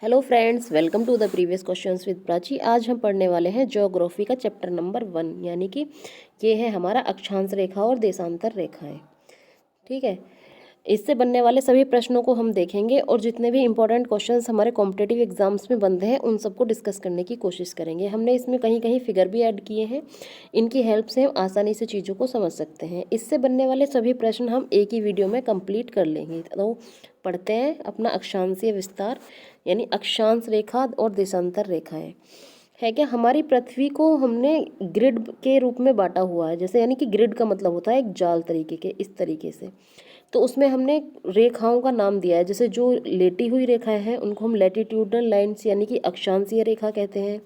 Hello friends, welcome to the previous questions with Prachi. आज हम पढ़ने वाले हैं ज्योग्राफी का चैप्टर नंबर 1, यानी कि ये है हमारा अक्षांश रेखा और देशांतर रेखाएं। ठीक है, इससे बनने वाले सभी प्रश्नों को हम देखेंगे और जितने भी इंपॉर्टेंट क्वेश्चंस हमारे कॉम्पिटिटिव एग्जाम्स में बनते हैं उन सबको डिस्कस करने की कोशिश करेंगे। हमने इसमें कहीं कहीं फिगर भी ऐड किए हैं, इनकी हेल्प से हम आसानी से चीज़ों को समझ सकते हैं। इससे बनने वाले सभी प्रश्न हम एक ही वीडियो में कंप्लीट कर लेंगे। तो पढ़ते हैं अपना अक्षांशीय विस्तार, यानी अक्षांश रेखा और देशांतर रेखाएं। है क्या, हमारी पृथ्वी को हमने ग्रिड के रूप में बांटा हुआ है। जैसे यानी कि ग्रिड का मतलब होता है एक जाल तरीके के, इस तरीके से। तो उसमें हमने रेखाओं का नाम दिया है। जैसे जो लेटी हुई रेखाएं हैं उनको हम लैटिट्यूडनल लाइन्स यानी कि अक्षांशीय रेखा कहते हैं।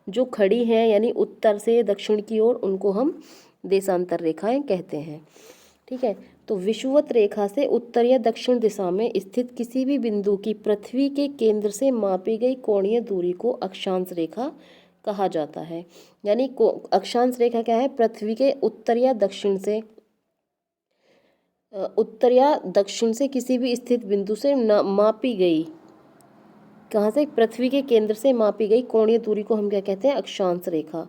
जो खड़ी हैं यानी उत्तर से दक्षिण की ओर, उनको हम देशांतर रेखाएं कहते हैं। ठीक है, तो विषुवत रेखा से उत्तर या दक्षिण दिशा में स्थित किसी भी बिंदु की पृथ्वी के केंद्र से मापी गई कोणीय दूरी को अक्षांश रेखा कहा जाता है। यानी अक्षांश रेखा क्या है, पृथ्वी के उत्तर या दक्षिण से किसी भी स्थित बिंदु से मापी गई, कहाँ से, पृथ्वी के केंद्र से मापी गई कोणीय दूरी को हम क्या कहते हैं, अक्षांश रेखा।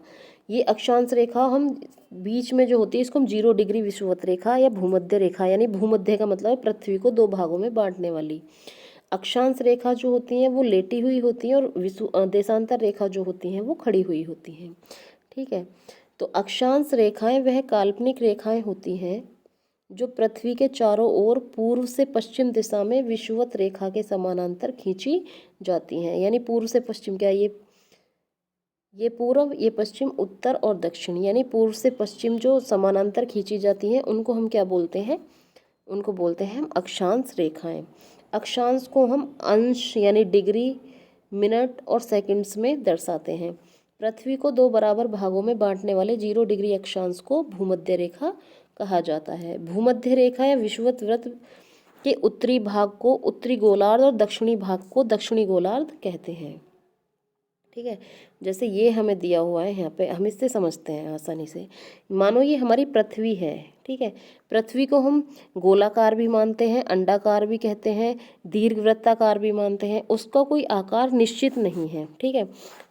ये अक्षांश रेखा हम बीच में जो होती है इसको हम 0 डिग्री विषुवत रेखा या भूमध्य रेखा, यानी भूमध्य का मतलब है पृथ्वी को 2 भागों में बांटने वाली। अक्षांश रेखा जो होती हैं वो लेटी हुई होती हैं और देशांतर रेखा जो होती हैं वो खड़ी हुई होती हैं। ठीक है, तो अक्षांश रेखाएं वह काल्पनिक रेखाएं होती हैं जो पृथ्वी के चारों ओर पूर्व से पश्चिम दिशा में विषुवत रेखा के समानांतर खींची जाती हैं। यानी पूर्व से पश्चिम क्या, ये पूर्व, ये पश्चिम, उत्तर और दक्षिण, यानी पूर्व से पश्चिम जो समानांतर खींची जाती हैं उनको हम क्या बोलते हैं, उनको बोलते हैं हम अक्षांश रेखाएं। अक्षांश को हम अंश यानी डिग्री, मिनट और सेकंड्स में दर्शाते हैं। पृथ्वी को 2 बराबर भागों में बांटने वाले 0 डिग्री अक्षांश को भूमध्य रेखा कहा जाता है। भूमध्य रेखा या विषुवत वृत्त के उत्तरी भाग को उत्तरी गोलार्ध और दक्षिणी भाग को दक्षिणी गोलार्ध कहते हैं। ठीक है, जैसे ये हमें दिया हुआ है यहाँ पे, हम इससे समझते हैं आसानी से। मानो ये हमारी पृथ्वी है। ठीक है, पृथ्वी को हम गोलाकार भी मानते हैं, अंडाकार भी कहते हैं, दीर्घवृत्ताकार भी मानते हैं। उसका कोई आकार निश्चित नहीं है। ठीक है,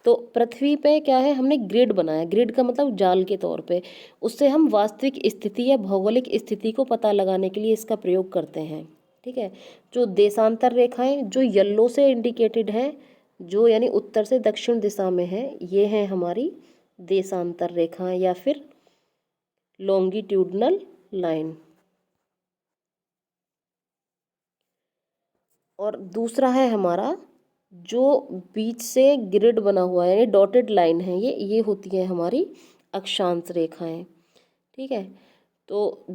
तो पृथ्वी पे क्या है, हमने ग्रिड बनाया। ग्रिड का मतलब जाल के तौर पे। उससे हम वास्तविक स्थिति या भौगोलिक स्थिति को पता लगाने के लिए इसका प्रयोग करते हैं। ठीक है, जो देशांतर रेखाएं जो येलो से इंडिकेटेड हैं, जो यानी उत्तर से दक्षिण दिशा में है, ये है हमारी देशांतर रेखाएं या फिर लॉन्गिट्यूडनल लाइन। और दूसरा है हमारा जो बीच से ग्रिड बना हुआ है यानी डॉटेड लाइन है, ये होती है हमारी अक्षांश रेखाएं। ठीक है, तो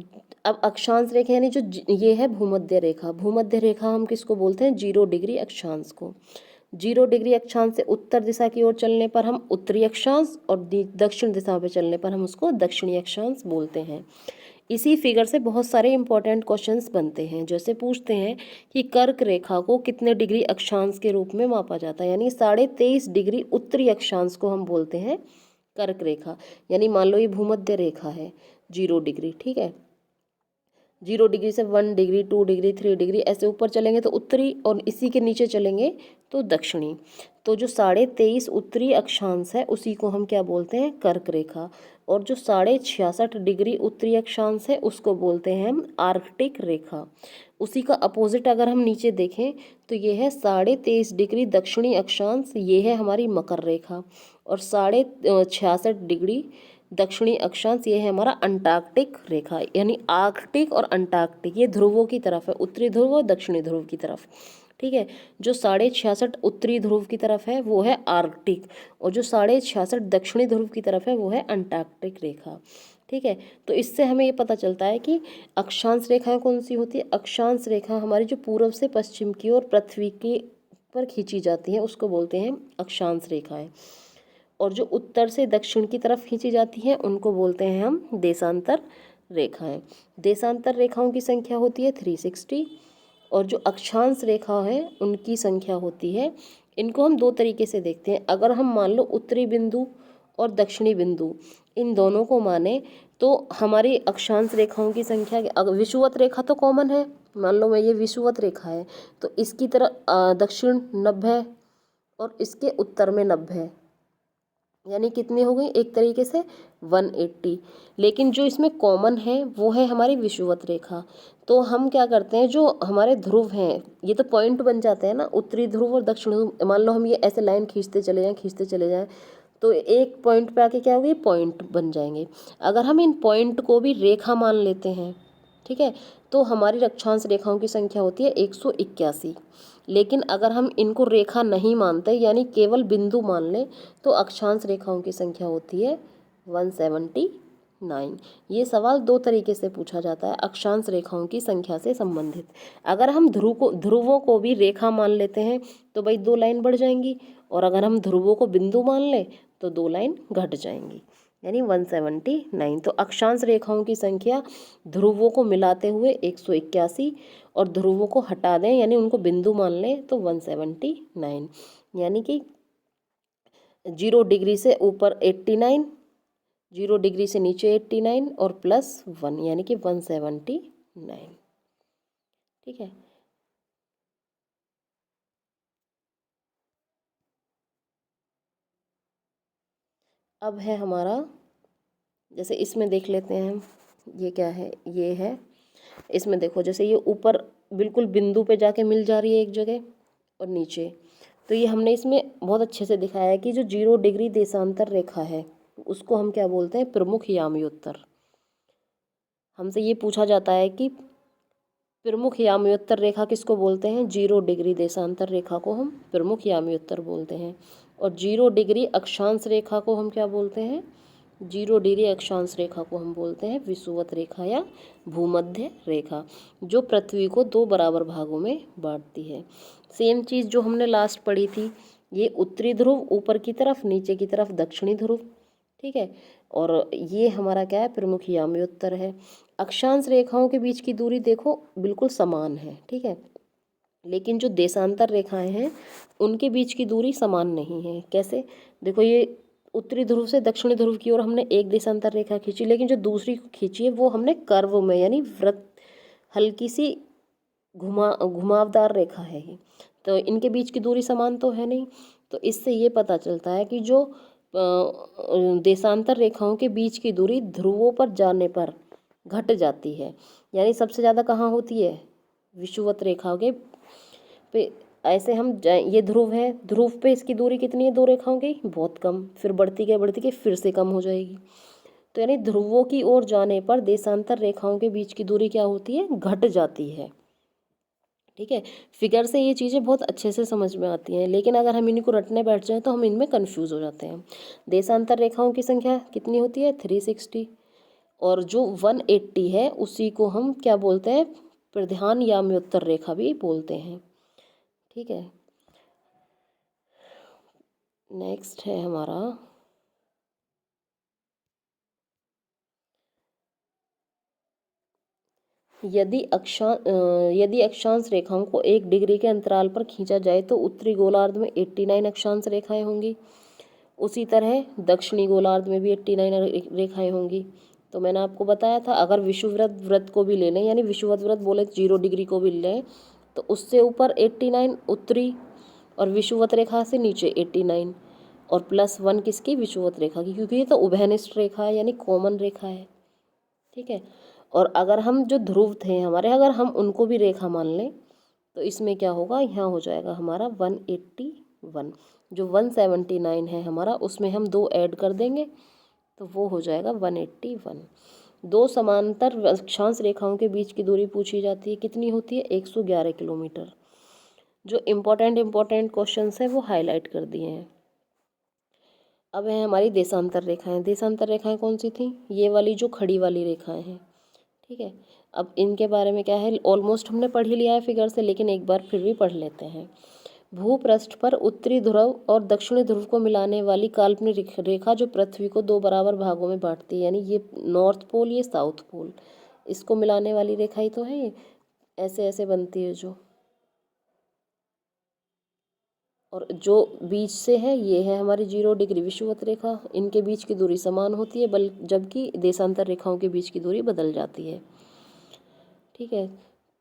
अब अक्षांश रेखा यानी जो ये है भूमध्य रेखा। भूमध्य रेखा हम किसको बोलते हैं, 0 डिग्री अक्षांश को। 0 डिग्री अक्षांश से उत्तर दिशा की ओर चलने पर हम उत्तरी अक्षांश और दक्षिण दिशा में चलने पर हम उसको दक्षिणी अक्षांश बोलते हैं। इसी फिगर से बहुत सारे इंपॉर्टेंट क्वेश्चंस बनते हैं। जैसे पूछते हैं कि कर्क रेखा को कितने डिग्री अक्षांश के रूप में मापा जाता है, यानी 23.5 डिग्री उत्तरी अक्षांश को हम बोलते हैं कर्क रेखा। यानी मान लो ये भूमध्य रेखा है 0 डिग्री। ठीक है, 0 डिग्री से 1 डिग्री, 2 डिग्री, 3 डिग्री ऐसे ऊपर चलेंगे तो उत्तरी, और इसी के नीचे चलेंगे तो दक्षिणी। तो जो 23.5 उत्तरी अक्षांश है उसी को हम क्या बोलते हैं, कर्क रेखा। और जो 66.5 डिग्री उत्तरी अक्षांश है उसको बोलते हैं हम आर्कटिक रेखा। उसी का अपोजिट अगर हम नीचे देखें तो ये है 23.5 डिग्री दक्षिणी अक्षांश, ये है हमारी मकर रेखा। और 66.5 डिग्री दक्षिणी अक्षांश, ये है हमारा अंटार्कटिक रेखा। यानी आर्कटिक और अंटार्कटिक ये ध्रुवों की तरफ है, उत्तरी ध्रुव और दक्षिणी ध्रुव की तरफ। ठीक है, जो 66.5 उत्तरी ध्रुव की तरफ है वो है आर्कटिक, और जो 66.5 दक्षिणी ध्रुव की तरफ है वो है अंटार्कटिक रेखा। ठीक है, तो इससे हमें ये पता चलता है कि अक्षांश रेखाएं कौन सी होती है। अक्षांश रेखा हमारी जो पूर्व से पश्चिम की ओर पृथ्वी के पर खींची जाती हैं उसको बोलते हैं अक्षांश रेखाएं, और जो उत्तर से दक्षिण की तरफ खींची जाती हैं उनको बोलते हैं हम देशांतर रेखाएं। देशांतर रेखाओं की संख्या होती है 360, और जो अक्षांश रेखा है उनकी संख्या होती है, इनको हम 2 तरीके से देखते हैं। अगर हम मान लो उत्तरी बिंदु और दक्षिणी बिंदु इन दोनों को माने तो हमारी अक्षांश रेखाओं की संख्या, अगर विषुवत रेखा तो कॉमन है, मान लो मैं ये विषुवत रेखा है तो इसकी तरह दक्षिण 90, और इसके उत्तर में 90, यानी कितनी हो गई एक तरीके से 180। लेकिन जो इसमें कॉमन है वो है हमारी विषुवत रेखा। तो हम क्या करते हैं, जो हमारे ध्रुव हैं ये तो पॉइंट बन जाते हैं ना, उत्तरी ध्रुव और दक्षिण ध्रुव। मान लो हम ये ऐसे लाइन खींचते चले जाएं तो एक पॉइंट पे आके क्या होगी, पॉइंट बन जाएंगे। अगर हम इन पॉइंट को भी रेखा मान लेते हैं, ठीक है, तो हमारी अक्षांश रेखाओं की संख्या होती है 181। लेकिन अगर हम इनको रेखा नहीं मानते यानी केवल बिंदु मान लें तो अक्षांश रेखाओं की संख्या होती है 179। ये सवाल दो तरीके से पूछा जाता है अक्षांश रेखाओं की संख्या से संबंधित। अगर हम ध्रुवों को भी रेखा मान लेते हैं तो भाई 2 लाइन बढ़ जाएंगी, और अगर हम ध्रुवों को बिंदु मान लें तो 2 लाइन घट जाएंगी, यानी 179। तो अक्षांश रेखाओं की संख्या ध्रुवों को मिलाते हुए 181 और ध्रुवों को हटा दें यानी उनको बिंदु मान लें तो 179, यानी कि 0 डिग्री से ऊपर 89, 0 डिग्री से नीचे 89 और +1 यानी कि 179। ठीक है। अब है हमारा, जैसे इसमें देख लेते हैं हम, ये क्या है, ये है, इसमें देखो जैसे ये ऊपर बिल्कुल बिंदु पे जाके मिल जा रही है एक जगह और नीचे, तो ये हमने इसमें बहुत अच्छे से दिखाया है कि जो 0 डिग्री देशांतर रेखा है उसको हम क्या बोलते हैं, प्रमुख याम्योत्तर। हमसे ये पूछा जाता है कि प्रमुख याम्योत्तर रेखा किसको बोलते हैं, 0 डिग्री देशांतर रेखा को हम प्रमुख याम्योत्तर बोलते हैं। और 0 डिग्री अक्षांश रेखा को हम क्या बोलते हैं, 0 डिग्री अक्षांश रेखा को हम बोलते हैं विषुवत रेखा या भूमध्य रेखा, जो पृथ्वी को 2 बराबर भागों में बांटती है। सेम चीज़ जो हमने लास्ट पढ़ी थी, ये उत्तरी ध्रुव ऊपर की तरफ, नीचे की तरफ दक्षिणी ध्रुव, ठीक है। और ये हमारा क्या है, प्रमुख याम्योत्तर है। अक्षांश रेखाओं के बीच की दूरी देखो बिल्कुल समान है, ठीक है, लेकिन जो देशांतर रेखाएं हैं उनके बीच की दूरी समान नहीं है। कैसे, देखो ये उत्तरी ध्रुव से दक्षिणी ध्रुव की ओर हमने एक देशांतर रेखा खींची, लेकिन जो दूसरी खींची है वो हमने कर्व में यानी वृत्त, हल्की सी घुमावदार रेखा है ये, तो इनके बीच की दूरी समान तो है नहीं। तो इससे ये पता चलता है कि जो देशांतर रेखाओं के बीच की दूरी ध्रुवों पर जाने पर घट जाती है, यानी सबसे ज़्यादा कहाँ होती है, विषुवत रेखाओं के पे। ऐसे हम ये ध्रुव है, ध्रुव पे इसकी दूरी कितनी है 2 रेखाओं की, बहुत कम, फिर बढ़ती गई फिर से कम हो जाएगी। तो यानी ध्रुवों की ओर जाने पर देशांतर रेखाओं के बीच की दूरी क्या होती है, घट जाती है। ठीक है, फिगर से ये चीज़ें बहुत अच्छे से समझ में आती हैं, लेकिन अगर हम इनको रटने बैठ जाएं तो हम इनमें कन्फ्यूज़ हो जाते हैं। देशांतर रेखाओं की संख्या कितनी होती है, 360, और जो 180 है उसी को हम क्या बोलते हैं, प्रधान याम्योत्तर रेखा भी बोलते हैं। ठीक है, नेक्स्ट है हमारा, यदि अक्षांश रेखाओं को 1 डिग्री के अंतराल पर खींचा जाए तो उत्तरी गोलार्ध में 89 अक्षांश रेखाएं होंगी, उसी तरह दक्षिणी गोलार्ध में भी 89 रेखाएं होंगी। तो मैंने आपको बताया था, अगर विषुवत वृत्त को भी ले लें यानी विषुवत वृत्त बोले 0 डिग्री को भी लें तो उससे ऊपर 89 उत्तरी और विषुवत रेखा से नीचे 89 और +1 किसकी, विषुवत रेखा की, क्योंकि ये तो उभयनिष्ठ रेखा है यानी कॉमन रेखा है। ठीक है, और अगर हम जो ध्रुव थे हमारे, अगर हम उनको भी रेखा मान लें तो इसमें क्या होगा, यहाँ हो जाएगा हमारा 181, जो 179 है हमारा उसमें हम 2 ऐड कर देंगे तो वो हो जाएगा 181। 2 समांतर अक्षांश रेखाओं के बीच की दूरी पूछी जाती है, कितनी होती है, 111 किलोमीटर। जो इम्पोर्टेंट क्वेश्चंस हैं वो हाईलाइट कर दिए हैं। अब है हमारी देशांतर रेखाएं। देशांतर रेखाएं कौन सी थी, ये वाली जो खड़ी वाली रेखाएं हैं। ठीक है, अब इनके बारे में क्या है, ऑलमोस्ट हमने पढ़ ही लिया है फिगर से, लेकिन एक बार फिर भी पढ़ लेते हैं। भूपृष्ठ पर उत्तरी ध्रुव और दक्षिणी ध्रुव को मिलाने वाली काल्पनिक रेखा जो पृथ्वी को 2 बराबर भागों में बांटती है, यानी ये नॉर्थ पोल, ये साउथ पोल, इसको मिलाने वाली रेखा ही तो है ये, ऐसे ऐसे बनती है जो, और जो बीच से है ये है हमारी 0 डिग्री विषुवत रेखा। इनके बीच की दूरी समान होती है जबकि देशांतर रेखाओं के बीच की दूरी बदल जाती है। ठीक है,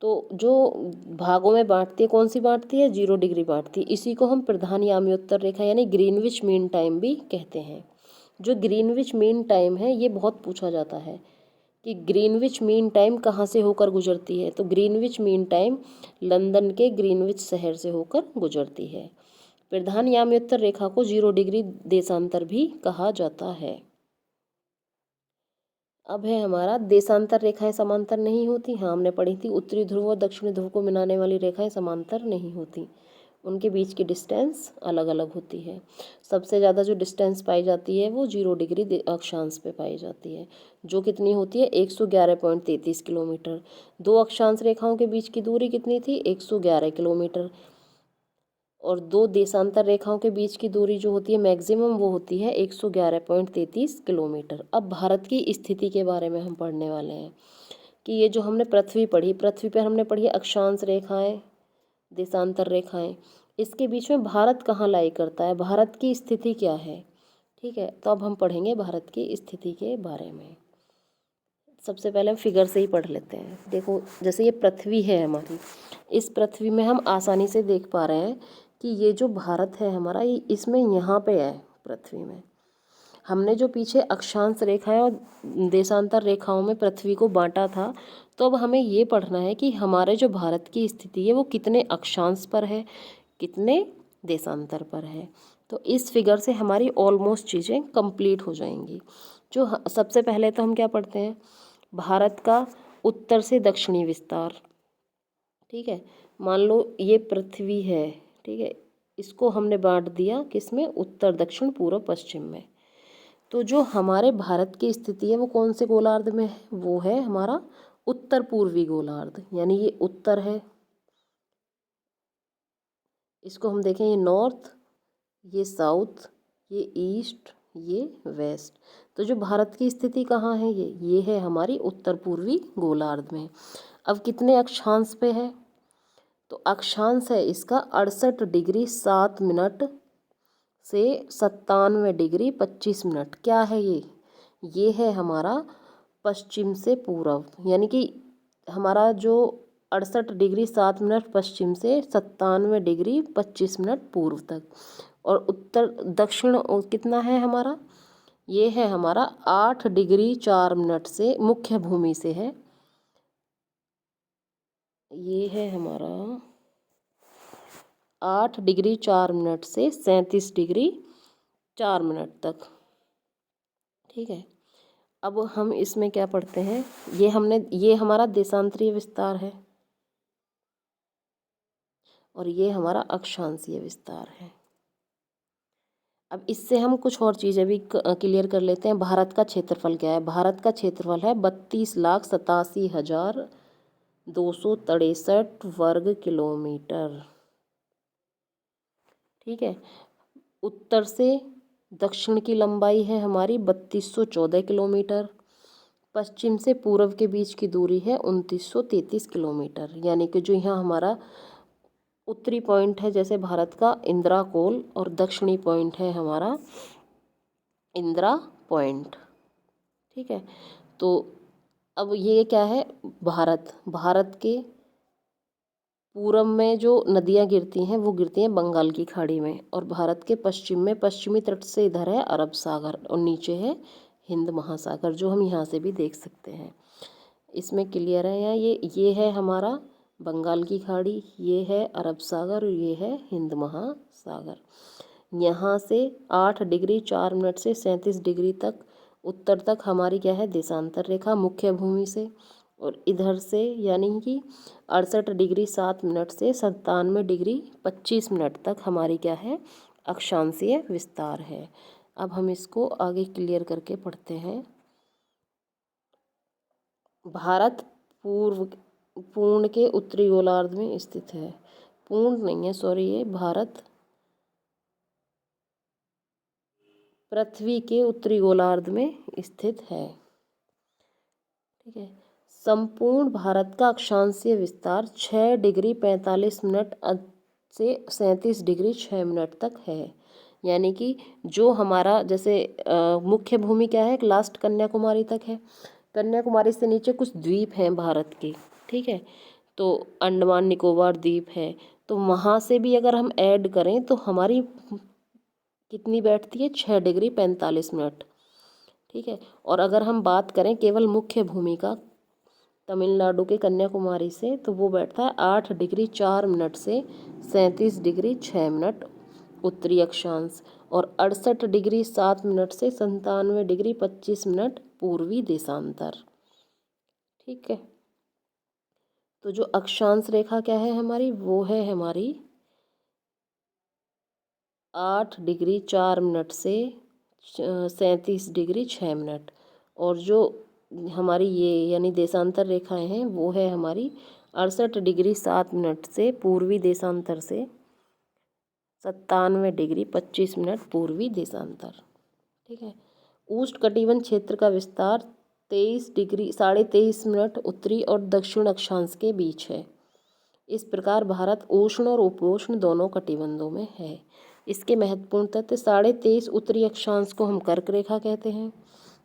तो जो भागों में बांटती है, कौन सी बांटती है, 0 डिग्री बांटती है। इसी को हम प्रधान याम्योत्तर रेखा यानी ग्रीनविच मीन टाइम भी कहते हैं। जो ग्रीनविच मीन टाइम है ये बहुत पूछा जाता है कि ग्रीनविच मीन टाइम कहाँ से होकर गुजरती है। तो ग्रीनविच मीन टाइम लंदन के ग्रीनविच शहर से होकर गुजरती है। प्रधान याम्योत्तर रेखा को 0 डिग्री देशांतर भी कहा जाता है। अब है हमारा देशांतर रेखाएं समांतर नहीं होती। हाँ, हमने पढ़ी थी उत्तरी ध्रुव और दक्षिणी ध्रुव को मिलाने वाली रेखाएं समांतर नहीं होती, उनके बीच की डिस्टेंस अलग अलग होती है। सबसे ज़्यादा जो डिस्टेंस पाई जाती है वो 0 डिग्री अक्षांश पे पाई जाती है, जो कितनी होती है 111.33 किलोमीटर। दो अक्षांश रेखाओं के बीच की दूरी कितनी थी 111 किलोमीटर। और दो देशांतर रेखाओं के बीच की दूरी जो होती है मैक्सिमम वो होती है 111.33 किलोमीटर। अब भारत की स्थिति के बारे में हम पढ़ने वाले हैं कि ये जो हमने पृथ्वी पढ़ी, पृथ्वी पर हमने पढ़ी अक्षांश रेखाएं, देशांतर रेखाएं, इसके बीच में भारत कहाँ लाई करता है, भारत की स्थिति क्या है। ठीक है, तो अब हम पढ़ेंगे भारत की स्थिति के बारे में। सबसे पहले हम फिगर से ही पढ़ लेते हैं। देखो, जैसे ये पृथ्वी है हमारी, इस पृथ्वी में हम आसानी से देख पा रहे हैं कि ये जो भारत है हमारा, ये इसमें यहाँ पे है पृथ्वी में। हमने जो पीछे अक्षांश रेखाएं और देशांतर रेखाओं में पृथ्वी को बांटा था, तो अब हमें ये पढ़ना है कि हमारे जो भारत की स्थिति है वो कितने अक्षांश पर है, कितने देशांतर पर है। तो इस फिगर से हमारी ऑलमोस्ट चीज़ें कंप्लीट हो जाएंगी। जो सबसे पहले तो हम क्या पढ़ते हैं, भारत का उत्तर से दक्षिणी विस्तार। ठीक है, मान लो ये पृथ्वी है, ठीक है, इसको हमने बांट दिया किसमें, उत्तर दक्षिण पूर्व पश्चिम में। तो जो हमारे भारत की स्थिति है वो कौन से गोलार्ध में है, वो है हमारा उत्तर पूर्वी गोलार्ध, यानी ये उत्तर है, इसको हम देखें ये नॉर्थ, ये साउथ, ये ईस्ट, ये वेस्ट। तो जो भारत की स्थिति कहाँ है, ये है हमारी उत्तर पूर्वी गोलार्ध में। अब कितने अक्षांश पे है, तो अक्षांश है इसका 68 डिग्री 7 मिनट से 97 डिग्री 25 मिनट। क्या है ये है हमारा पश्चिम से पूर्व, यानी कि हमारा जो 68 डिग्री 7 मिनट पश्चिम से 97 डिग्री 25 मिनट पूर्व तक। और उत्तर दक्षिण कितना है हमारा, ये है हमारा 8 डिग्री 4 मिनट से मुख्य भूमि से है, ये है हमारा 8 डिग्री 4 मिनट से 37 डिग्री 4 मिनट तक। ठीक है, अब हम इसमें क्या पढ़ते हैं, ये हमारा देशांतरीय विस्तार है और ये हमारा अक्षांशीय विस्तार है। अब इससे हम कुछ और चीज़ें भी क्लियर कर लेते हैं। भारत का क्षेत्रफल क्या है, भारत का क्षेत्रफल है 32,87,263 वर्ग किलोमीटर। ठीक है, उत्तर से दक्षिण की लंबाई है हमारी 3214 किलोमीटर, पश्चिम से पूर्व के बीच की दूरी है 2933 किलोमीटर। यानी कि जो यहाँ हमारा उत्तरी पॉइंट है जैसे भारत का इंदिरा कोल, और दक्षिणी पॉइंट है हमारा इंदिरा पॉइंट। ठीक है, तो अब ये क्या है, भारत के पूर्व में जो नदियाँ गिरती हैं वो गिरती हैं बंगाल की खाड़ी में, और भारत के पश्चिम में पश्चिमी तट से इधर है अरब सागर और नीचे है हिंद महासागर, जो हम यहाँ से भी देख सकते हैं। इसमें क्लियर है यहाँ, ये है हमारा बंगाल की खाड़ी, ये है अरब सागर और ये है हिंद महासागर। यहाँ से 8 डिग्री 4 मिनट से 37 डिग्री तक उत्तर तक हमारी क्या है, देशांतर रेखा मुख्य भूमि से, और इधर से यानी कि 68 डिग्री 7 मिनट से 97 डिग्री 25 मिनट तक हमारी क्या है, अक्षांशीय विस्तार है। अब हम इसको आगे क्लियर करके पढ़ते हैं। भारत पूर्ण के उत्तरी गोलार्ध में स्थित है, पूर्ण नहीं है सॉरी, ये भारत पृथ्वी के उत्तरी गोलार्ध में स्थित है। ठीक है, संपूर्ण भारत का अक्षांशीय विस्तार 6 डिग्री 45 मिनट से 37 डिग्री 6 मिनट तक है। यानी कि जो हमारा जैसे मुख्य भूमि क्या है, लास्ट कन्याकुमारी तक है, कन्याकुमारी से नीचे कुछ द्वीप हैं भारत के। ठीक है, तो अंडमान निकोबार द्वीप है, तो वहाँ से भी अगर हम ऐड करें तो हमारी कितनी बैठती है, 6 डिग्री 45 मिनट। ठीक है। और अगर हम बात करें केवल मुख्य भूमि का तमिलनाडु के कन्याकुमारी से, तो वो बैठता है 8 डिग्री 4 मिनट से 37 डिग्री 6 मिनट उत्तरी अक्षांश, और 68 डिग्री 7 मिनट से 97 डिग्री 25 मिनट पूर्वी देशांतर। ठीक है। तो जो अक्षांश रेखा क्या है हमारी, वो है हमारी 8 डिग्री 4 मिनट से 37 डिग्री 6 मिनट, और जो हमारी ये यानी देशांतर रेखाएं हैं वो है हमारी 68 डिग्री 7 मिनट से पूर्वी देशांतर से 97 डिग्री 25 मिनट पूर्वी देशांतर। ठीक है। उष्ण कटिबंध क्षेत्र का विस्तार 23 डिग्री 23.5 मिनट उत्तरी और दक्षिण अक्षांश के बीच है। इस प्रकार भारत उष्ण और उपोष्ण दोनों कटिबंधों में है। इसके महत्वपूर्ण तथ्य, 23.5 उत्तरी अक्षांश को हम कर्क रेखा कहते हैं,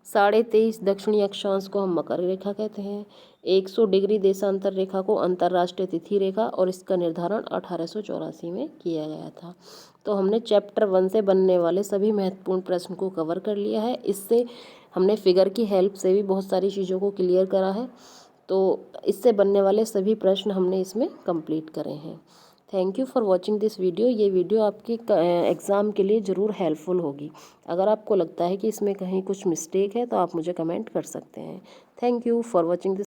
23.5 दक्षिणी अक्षांश को हम मकर रेखा कहते हैं, 100 डिग्री देशांतर रेखा को अंतर्राष्ट्रीय तिथि रेखा, और इसका निर्धारण 1884 में किया गया था। तो हमने चैप्टर 1 से बनने वाले सभी महत्वपूर्ण प्रश्न को कवर कर लिया है। इससे हमने फिगर की हेल्प से भी बहुत सारी चीज़ों को क्लियर करा है। तो इससे बनने वाले सभी प्रश्न हमने इसमें कंप्लीट करे हैं। Thank you for watching this video. ये वीडियो आपके एग्ज़ाम के लिए ज़रूर हेल्पफुल होगी। अगर आपको लगता है कि इसमें कहीं कुछ मिस्टेक है तो आप मुझे कमेंट कर सकते हैं। Thank you for watching this.